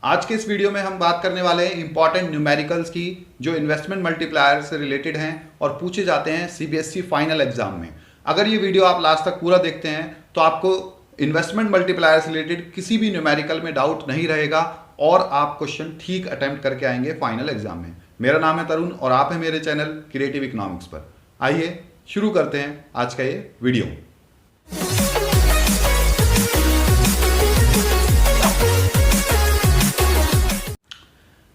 आज के इस वीडियो में हम बात करने वाले हैं इंपॉर्टेंट न्यूमेरिकल्स की जो इन्वेस्टमेंट मल्टीप्लायर से रिलेटेड हैं और पूछे जाते हैं सीबीएसई फाइनल एग्जाम में। अगर ये वीडियो आप लास्ट तक पूरा देखते हैं तो आपको इन्वेस्टमेंट मल्टीप्लायर से रिलेटेड किसी भी न्यूमेरिकल में डाउट नहीं रहेगा और आप क्वेश्चन ठीक अटेम्प्ट करके आएंगे फाइनल एग्जाम में। मेरा नाम है तरुण और आप हैं मेरे चैनल क्रिएटिव इकोनॉमिक्स पर। आइए शुरू करते हैं आज का ये वीडियो।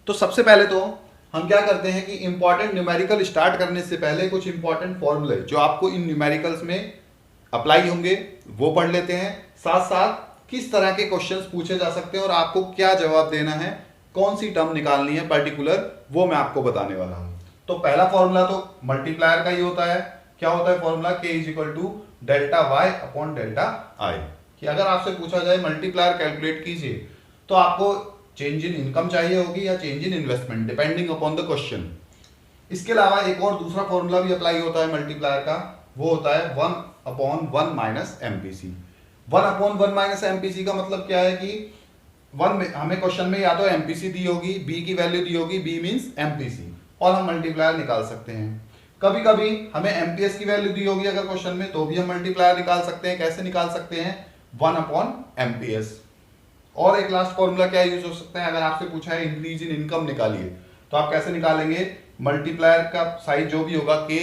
तो सबसे पहले तो हम क्या करते हैं कि इंपॉर्टेंट न्यूमेरिकल स्टार्ट करने से पहले कुछ इंपॉर्टेंट फॉर्मूले जो आपको इन न्यूमेरिकल्स में अप्लाई होंगे वो पढ़ लेते हैं। साथ साथ किस तरह के क्वेश्चंस पूछे जा सकते हैं और आपको क्या जवाब देना है, कौन सी टर्म निकालनी है पर्टिकुलर, वो मैं आपको बताने वाला हूं। तो पहला फॉर्मूला तो मल्टीप्लायर का ही होता है। क्या होता है formula? K is equal to delta Y upon delta I. कि अगर आपसे पूछा जाए मल्टीप्लायर कैलकुलेट कीजिए तो आपको चेंज इन इनकम चाहिए होगी या change in investment depending upon the question. इसके अलावा एक और दूसरा फॉर्मूला भी अप्लाई होता है मल्टीप्लायर का, वो होता है 1 upon 1 minus MPC. 1 upon 1 minus MPC का मतलब क्या है कि 1 में हमें क्वेश्चन में या तो एमपीसी दी होगी, बी की वैल्यू दी होगी, बी मींस एमपीसी, और हम मल्टीप्लायर निकाल सकते हैं। कभी कभी हमें एमपीएस की वैल्यू दी होगी अगर क्वेश्चन में, तो भी हम मल्टीप्लायर निकाल सकते हैं। कैसे निकाल सकते हैं? 1 अपॉन एमपीएस। और एक लास्ट फॉर्मूला क्या यूज हो सकता है? अगर आपसे पूछा है इंक्रीज इन इनकम निकालिए तो आप कैसे निकालेंगे? मल्टीप्लायर का साइज जो भी होगा K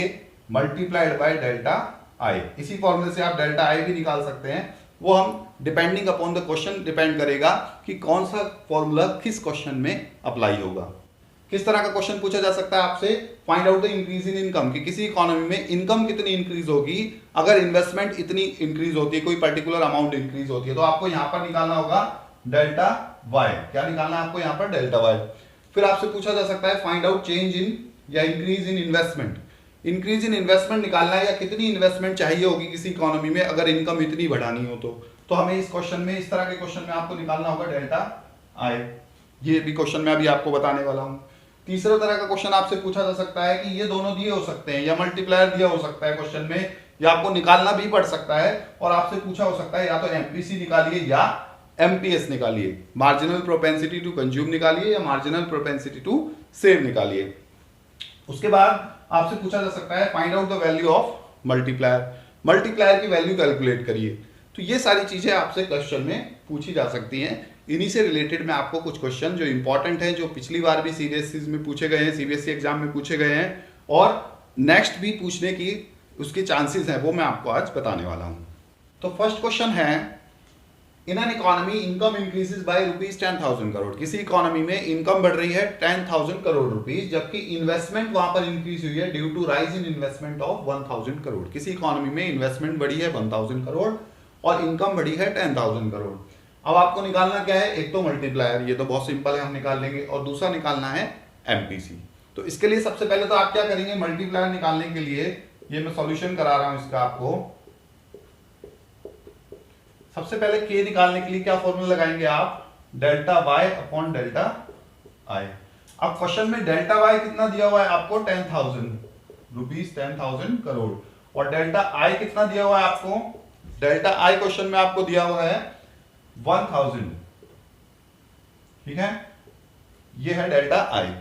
मल्टीप्लाइड बाय डेल्टा आई। इसी फॉर्मूले से आप डेल्टा आई भी निकाल सकते हैं। वो हम depending upon the question depend करेगा कि कौन सा फॉर्मूला किस क्वेश्चन में अप्लाई होगा। किस तरह का क्वेश्चन पूछा जा सकता है आपसे? Find out the increase in income, कि किसी इकोनॉमी में इनकम कितनी इंक्रीज होगी अगर इन्वेस्टमेंट इतनी इंक्रीज होती है, कोई पर्टिकुलर अमाउंट इंक्रीज होती है। तो आपको यहां पर निकालना होगा डेल्टा वाई। क्या निकालना है आपको यहाँ पर? Delta Y. फिर आपसे पूछा जा सकता है फाइंड आउट चेंज इन या increase in investment. Increase in investment निकालना है या कितनी इन्वेस्टमेंट चाहिए होगी किसी इकोनॉमी में अगर इनकम इतनी बढ़ानी हो तो हमें इस क्वेश्चन में, इस तरह के क्वेश्चन में आपको निकालना होगा डेल्टा आई। ये भी क्वेश्चन में अभी आपको बताने वाला हूं। तीसरा तरह का क्वेश्चन आपसे पूछा जा सकता है कि ये दोनों दिए हो सकते हैं या मल्टीप्लायर दिया हो सकता है क्वेश्चन में, या आपको निकालना भी पड़ सकता है और आपसे पूछा हो सकता है या तो एमपीसी निकालिए या एमपीएस निकालिए, मार्जिनल प्रोपेंसिटी टू कंज्यूम निकालिए या मार्जिनल प्रोपेंसिटी टू सेव निकालिए। उसके बाद आपसे पूछा जा सकता है find out the value of multiplier, multiplier की वैल्यू कैलकुलेट करिए। तो ये सारी चीजें आपसे क्वेश्चन में पूछी जा सकती हैं। इन्हीं से रिलेटेड मैं आपको कुछ क्वेश्चन जो इंपॉर्टेंट हैं, जो पिछली बार भी सीबीएसई में पूछे गए हैं, सीबीएसई एग्जाम में पूछे गए हैं और नेक्स्ट भी पूछने की उसके चांसेस हैं, वो मैं आपको आज बताने वाला हूं। तो फर्स्ट क्वेश्चन है, in an economy income increases by rupees 10,000 crore. किसी इकोनॉमी में इनकम बढ़ रही है 10,000 करोड़ रुपीज, जबकि इन्वेस्टमेंट वहां पर इंक्रीज हुई है due to rise in investment of 1,000 crore. किसी इकोनॉमी में इन्वेस्टमेंट बढ़ी है 1,000 करोड़ और इनकम बढ़ी है 10,000 करोड़। अब आपको निकालना क्या है? एक तो मल्टीप्लायर, ये तो बहुत सिंपल है, हम निकाल लेंगे, और दूसरा निकालना है एमपीसी। तो इसके लिए सबसे पहले तो आप क्या करेंगे? मल्टीप्लायर निकालने के लिए ये मैं सॉल्यूशन करा रहा हूं इसका आपको। सबसे पहले K निकालने के लिए क्या फॉर्मूला लगाएंगे आप? Delta Y upon delta I. अब क्वेश्चन में डेल्टा वाई कितना दिया हुआ है आपको? 10,000 रुपीज, 10,000 करोड़। और डेल्टा आई कितना दिया हुआ है आपको? डेल्टा आई क्वेश्चन में आपको दिया हुआ है 1,000। ठीक है, ये है डेल्टा आई।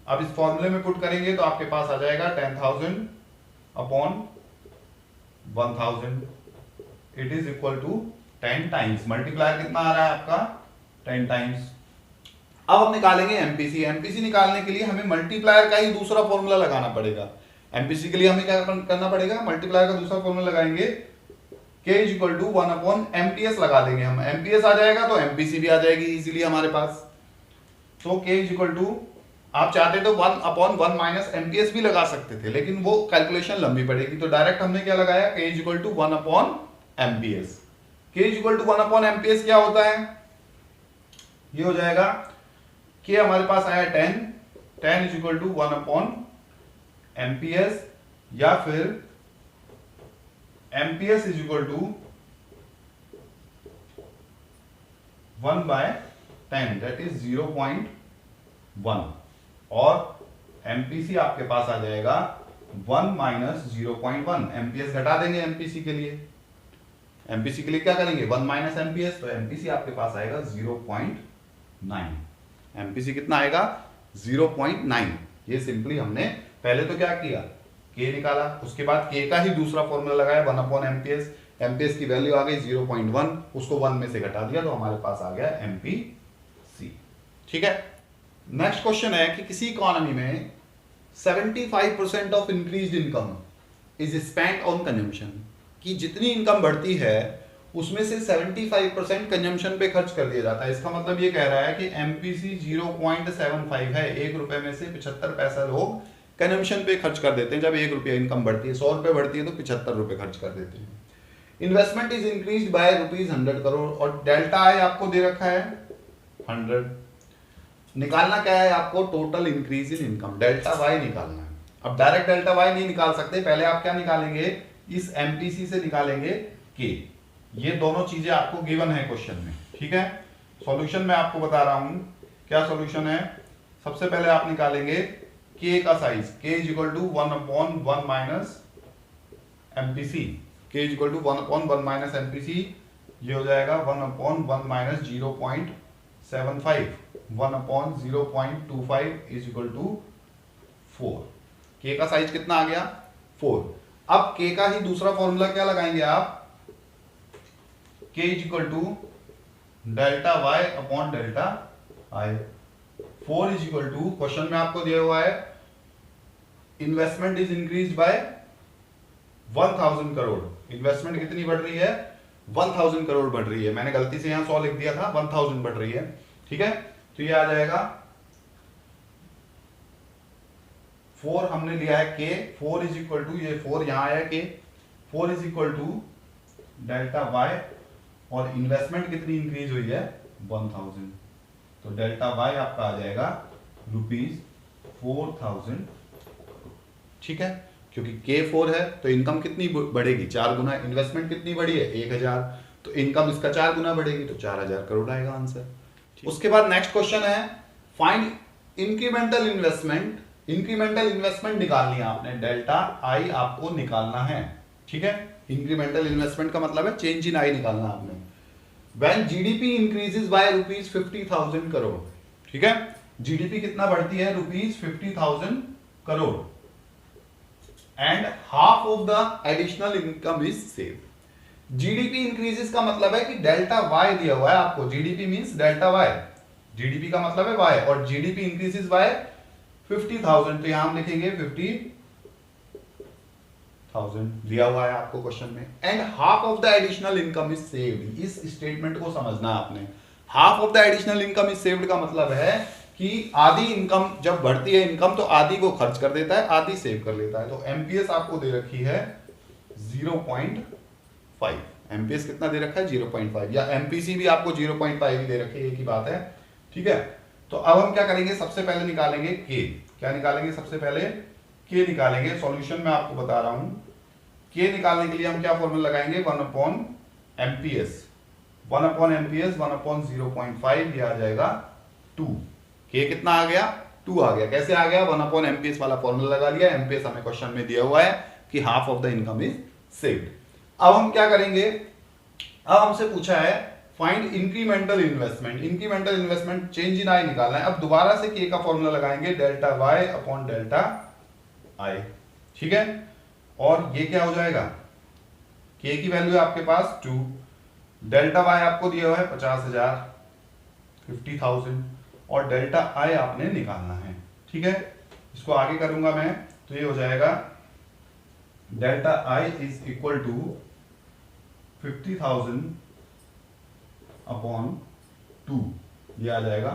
अब इस फॉर्मूले में पुट करेंगे तो आपके पास आ जाएगा 10,000 upon 1,000 it is equal to 10 times. Multiplier कितना आ रहा है आपका? 10 टाइम्स। अब हम निकालेंगे एमपीसी। एमपीसी निकालने के लिए हमें मल्टीप्लायर का ही दूसरा फॉर्मूला लगाना पड़ेगा। एमपीसी के लिए हमें क्या करना पड़ेगा? मल्टीप्लायर का दूसरा फॉर्मूला लगाएंगे, K is equal to 1 upon MPS लगा देंगे हम। एमपीएस आ जाएगा तो एमपीसी भी आ जाएगी इजीली हमारे पास। तो K इज इक्वल टू, आप चाहते तो 1 अपॉन 1 माइनस एमपीएस भी लगा सकते थे, लेकिन वो कैलकुलेशन लंबी पड़ेगी, तो डायरेक्ट हमने क्या लगाया? K is equal to 1 upon MPS. K is equal to 1 upon MPS क्या होता है? ये हो जाएगा K हमारे पास आया 10, 10 is equal to 1 upon MPS, या फिर MPS is equal to 1 by 10 that is 0.1, और एमपीसी आपके पास आ जाएगा 1 माइनस 0.1। एमपीएस घटा देंगे एमपीसी के लिए। एमपीसी के लिए क्या करेंगे? 1 माइनस एमपीएस, तो एमपीसी आपके पास आएगा 0.9। एमपीसी कितना आएगा 0.9। ये सिंपली हमने पहले तो क्या किया, के निकाला, उसके बाद के का ही दूसरा फॉर्मूला लगाया 1/एमपीएस, एमपीएस की वैल्यू आ गई 0.1, उसको 1 में से घटा दिया तो हमारे पास आ गया एमपीसी। ठीक है। नेक्स्ट क्वेश्चन है कि किसी इकोनॉमी में 75% of increased income is spent on consumption, कि जितनी इनकम बढ़ती है उसमें से 75% कंजम्पशन पे खर्च कर दिया जाता है। इसका मतलब ये कह रहा है कि एमपीसी 0.75 है, 1 रुपए में से 75 पैसा लोग कंजम्पशन पे खर्च कर देते हैं। जब 1 रुपया इनकम बढ़ती है, 100 रुपए बढ़ती है तो 75 रुपए खर्च कर देते हैं। Investment is increase bye ₹100 crore और डेल्टा आई आपको दे रखा है 100। निकालना क्या है आपको, total increase in income, delta Y निकालना है। अब डायरेक्ट डेल्टा वाई नहीं निकाल सकते, पहले आप क्या निकालेंगे, इस एमपीसी से निकालेंगे के। ये दोनों चीजें आपको गिवन है क्वेश्चन में। ठीक है। सॉल्यूशन में आपको बता रहा हूं क्या सॉल्यूशन है। सबसे पहले आप निकालेंगे के का size, K is equal to 1/1 minus MPC, K is equal to 1/1 minus MPC, ये हो जाएगा 1/1 माइनस 0.75, 1/0.25 इज इक्वल टू 4। के का साइज कितना आ गया 4। अब के का ही दूसरा फॉर्मूला क्या लगाएंगे आप, K is equal to delta Y upon delta I. 4 is equal to, question में आपको दिया हुआ है investment is increase by 1000 crore. Investment कितनी बढ़ रही है, 1000 करोड़ बढ़ रही है। मैंने गलती से यहां 100 लिख दिया था, 1000 बढ़ रही है। ठीक है। तो ये आ जाएगा 4 हमने लिया है के, 4 इज इक्वल टू, ये 4 यहां आया K, 4 is equal to delta Y, और इन्वेस्टमेंट कितनी इंक्रीज हुई है 1000, तो डेल्टा वाई आपका आ जाएगा ₹4000। ठीक है। क्योंकि के 4 है तो इनकम कितनी बढ़ेगी 4 गुना, इन्वेस्टमेंट कितनी बढ़ी है 1000, तो इनकम इसका 4 गुना बढ़ेगी तो 4000 करोड़ आएगा आंसर। उसके बाद नेक्स्ट क्वेश्चन है find incremental investment. Incremental investment निकालनी है आपने, डेल्टा आई आपको निकालना है। ठीक है। इंक्रीमेंटल इन्वेस्टमेंट का मतलब है चेंज इन आई निकालना आपने। When GDP increases by ₹50,000 crore. ठीक है। जीडीपी कितना बढ़ती है ₹50,000 crore and half of the additional income is saved. GDP increases का मतलब है कि डेल्टा वाई दिया हुआ है आपको, GDP means delta Y, GDP का मतलब है वाई, और जीडीपी इंक्रीजेस बाय 50,000, तो यहां हम लिखेंगे 50,000 दिया हुआ है आपको क्वेश्चन में। And half of the additional income is saved. इस स्टेटमेंट को समझना आपने, half of the additional income is saved का मतलब है कि आधी इनकम जब बढ़ती है इनकम तो आधी को खर्च कर देता है, आधी सेव कर लेता है। तो एमपीएस आपको दे रखी है 0.5, एमपीएस कितना दे रखा है 0.5, या एमपीसी भी आपको 0.5 ही दे रखी है, एक ही बात है। ठीक है। तो अब हम क्या करेंगे, सबसे पहले निकालेंगे के। क्या निकालेंगे, सबसे पहले के निकालेंगे। सॉल्यूशन में आपको बता रहा हूं, के निकालने के लिए हम क्या फॉर्मूला लगाएंगे 1/एमपीएस, 1/एमपीएस 1/0.5, ये आ जाएगा 2। के कितना आ गया 2 आ गया। कैसे आ गया, 1/एमपीएस वाला फॉर्मूला लगा लिया। एमपीएस हमें क्वेश्चन में दिया हुआ है कि half of the income is saved. अब हम क्या करेंगे, अब हमसे पूछा है find incremental investment. Incremental investment change in I निकालना है। अब दोबारा से के का फॉर्मूला लगाएंगे delta Y upon delta I. ठीक है। और ये क्या हो जाएगा, के की वैल्यू है आपके पास 2, डेल्टा वाई आपको दिया हुआ है 50,000 50,000, और डेल्टा आई आपने निकालना है। ठीक है। इसको आगे करूंगा मैं तो ये हो जाएगा delta I is equal to 50,000 upon 2, ये आ जाएगा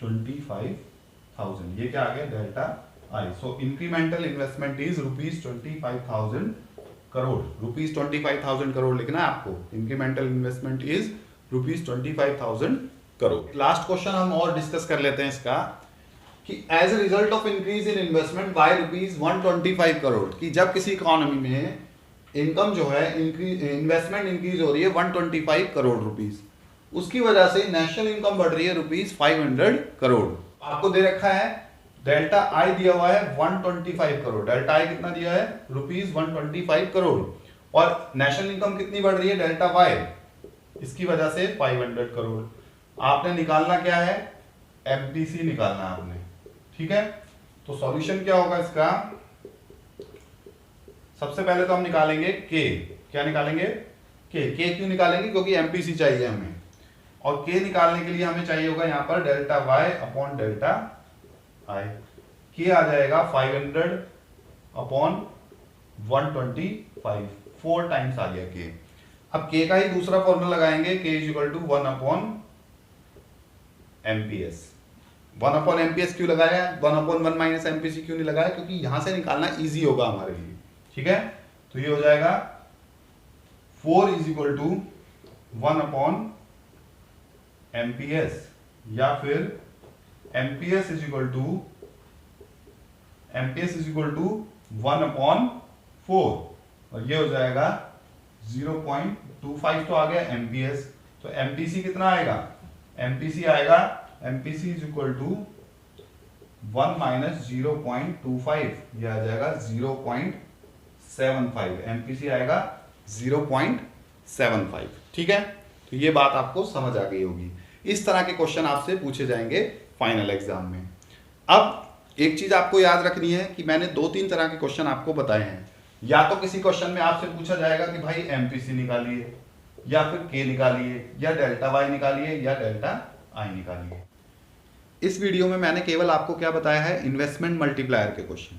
25,000। ये क्या आ गया delta I. So incremental investment is ₹25,000 crore. ₹25,000 crore लिखना है आपको। Incremental investment is ₹25,000 crore. Last question हम और डिस्कस कर लेते हैं इसका कि as a result of increase in investment by ₹125 crore, कि जब किसी इकोनॉमी में इनकम जो है इन्वेस्टमेंट इंक्रीज हो रही है 125 करोड़ रुपीस, उसकी वजह से नेशनल इनकम बढ़ रही है ₹500 करोड़। आपको दे रखा है डेल्टा आई दिया हुआ है 125 करोड़। डेल्टा आई कितना दिया है ₹125 करोड़, और नेशनल इनकम कितनी बढ़ रही है डेल्टा वाई, इसकी वजह से 500 करोड़। आपने निकालना क्या है, एमपीसी निकालना है आपने, ठीक है। तो सॉल्यूशन क्या होगा इसका, सबसे पहले तो हम निकालेंगे के, क्या निकालेंगे, के क्यों निकालेंगे, क्योंकि एमपीसी चाहिए हमें, और के निकालने के लिए हमें चाहिए होगा यहाँ पर delta Y upon delta I. K आ जाएगा 500 अपॉन 125, 4 टाइम्स आ गया के। अब के का ही दूसरा फॉर्मूला लगाएंगे, K is equal to 1 upon MPS. 1 upon MPS क्यों लगाया, 1 अपॉन 1 माइनस एमपीसी क्यों नहीं लगाया, क्योंकि यहां से निकालना इजी होगा हमारे लिए, ठीक है। तो ये हो जाएगा 4 is equal to 1 upon MPS, या फिर MPS is equal to 1 upon 4, और ये हो जाएगा 0.25 तो आ गया एमपीएस। तो एमपीसी कितना आएगा, एमपीसी आएगा, MPC is equal to 1 minus 0.25, ये आ जाएगा 0.75, एमपीसी आएगा 0.75, ठीक है। तो ये बात आपको समझ आ गई होगी। इस तरह के क्वेश्चन आपसे पूछे जाएंगे फाइनल एग्जाम में। अब एक चीज आपको याद रखनी है कि मैंने 2-3 तरह के क्वेश्चन आपको बताए हैं। या तो किसी क्वेश्चन में आपसे पूछा जाएगा कि भाई एमपीसी निकालिए, या फिर के निकालिए, या डेल्टा वाई निकालिए, या डेल्टा आई निकालिए। इस वीडियो में मैंने केवल आपको क्या बताया है, इन्वेस्टमेंट मल्टीप्लायर के क्वेश्चन।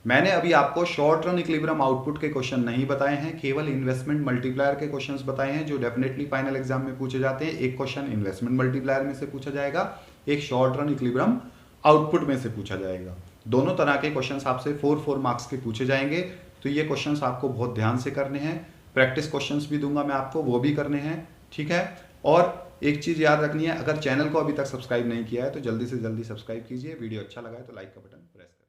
मैंने अभी आपको शॉर्ट रन इक्विलिब्रियम आउटपुट के क्वेश्चन नहीं बताए हैं, केवल इन्वेस्टमेंट मल्टीप्लायर के क्वेश्चंस बताए हैं जो डेफिनेटली फाइनल एग्जाम में पूछे जाते हैं। एक क्वेश्चन इन्वेस्टमेंट मल्टीप्लायर में से पूछा जाएगा, एक शॉर्ट रन इक्विलिब्रियम आउटपुट में से पूछा जाएगा। दोनों तरह के क्वेश्चंस आपसे 4 मार्क्स के पूछे जाएंगे। तो ये क्वेश्चंस आपको बहुत ध्यान से करने हैं। प्रैक्टिस क्वेश्चंस भी दूंगा मैं आपको, वो भी करने हैं, ठीक है। और एक चीज़ याद रखनी है, अगर चैनल को अभी तक सब्सक्राइब नहीं किया है तो जल्दी से जल्दी सब्सक्राइब कीजिए। वीडियो अच्छा लगा है तो लाइक का बटन प्रेस करें।